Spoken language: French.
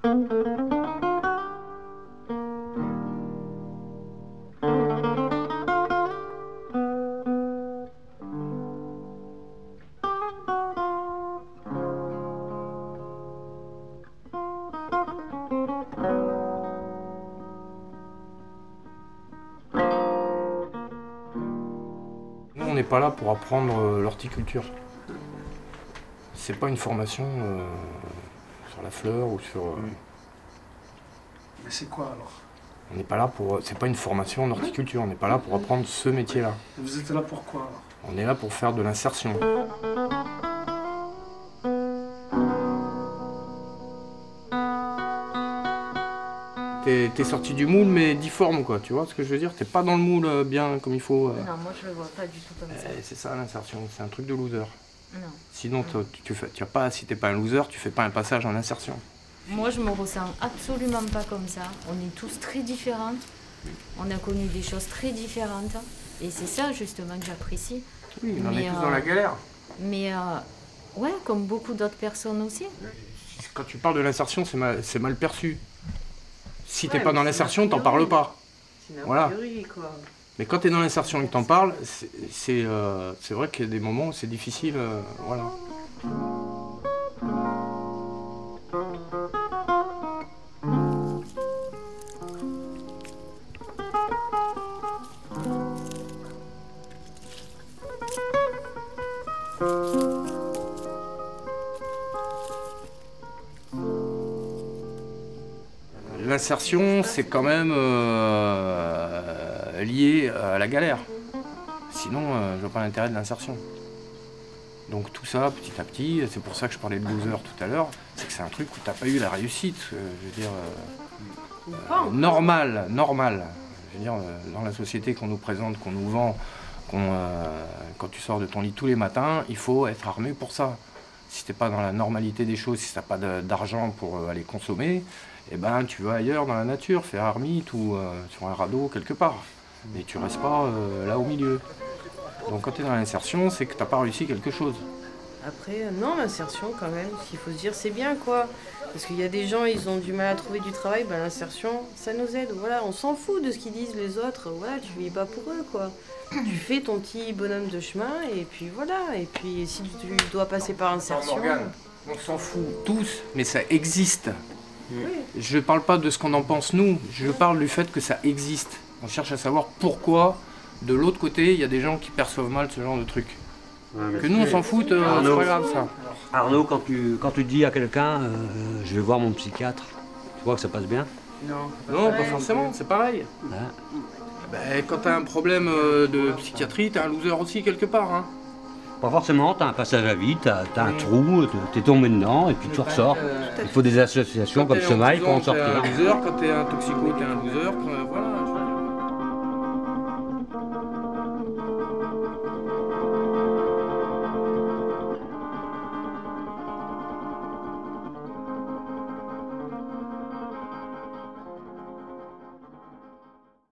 On n'est pas là pour apprendre l'horticulture. C'est pas une formation sur la fleur ou sur... Mais c'est quoi alors? On n'est pas là pour... C'est pas une formation en horticulture, on n'est pas là pour apprendre ce métier-là. Vous êtes là pour quoi alors? On est là pour faire de l'insertion. T'es sorti du moule mais difforme quoi, tu vois ce que je veux dire? T'es pas dans le moule bien comme il faut. Non, moi je le vois pas du tout comme ça. C'est ça l'insertion, c'est un truc de loser. Non. Sinon si t'es pas un loser, tu fais pas un passage en insertion. Moi je me ressens absolument pas comme ça. On est tous très différents. On a connu des choses très différentes. Et c'est ça justement que j'apprécie. Oui, on est tous dans la galère. Mais ouais, comme beaucoup d'autres personnes aussi. Quand tu parles de l'insertion, c'est mal perçu. Si t'es pas dans l'insertion, t'en parles pas. Voilà. Quoi. Mais quand t'es dans l'insertion et que t'en parles, c'est vrai qu'il y a des moments où c'est difficile. Voilà. L'insertion, c'est quand même lié à la galère. Sinon, je vois pas l'intérêt de l'insertion. Donc tout ça, petit à petit, c'est pour ça que je parlais de loser tout à l'heure, c'est que c'est un truc où t'as pas eu la réussite, je veux dire, normal. Je veux dire, dans la société qu'on nous présente, qu'on nous vend, quand tu sors de ton lit tous les matins, il faut être armé pour ça. Si t'es pas dans la normalité des choses, si t'as pas d'argent pour aller consommer, eh ben tu vas ailleurs dans la nature, faire ermite ou sur un radeau quelque part. Mais tu restes pas là au milieu. Donc quand tu es dans l'insertion, c'est que tu n'as pas réussi quelque chose. Après, non, l'insertion quand même, ce qu'il faut se dire, c'est bien quoi. Parce qu'il y a des gens, ils ont du mal à trouver du travail, ben, l'insertion, ça nous aide. Voilà, on s'en fout de ce qu'ils disent les autres, voilà, tu vis pas pour eux quoi. Tu fais ton petit bonhomme de chemin et puis voilà. Et puis si tu dois passer par l'insertion... On s'en fout tous, mais ça existe. Oui. Je parle pas de ce qu'on en pense nous, je parle du fait que ça existe. On cherche à savoir pourquoi, de l'autre côté, il y a des gens qui perçoivent mal ce genre de truc. Ouais, que nous, on s'en fout, c'est pas grave ça. Arnaud, quand tu dis à quelqu'un je vais voir mon psychiatre, tu vois que ça passe bien? Non, pas forcément, c'est pareil. Ouais. Ben, quand t'as un problème de psychiatrie, t'es un loser aussi quelque part. Hein. Pas forcément, t'as un passage à vide, t'as un trou, t'es tombé dedans et puis tu ressors. Il faut des associations comme Semaille pour en sortir. Quand t'es un loser, quand t'es un toxico, t'es un loser, voilà.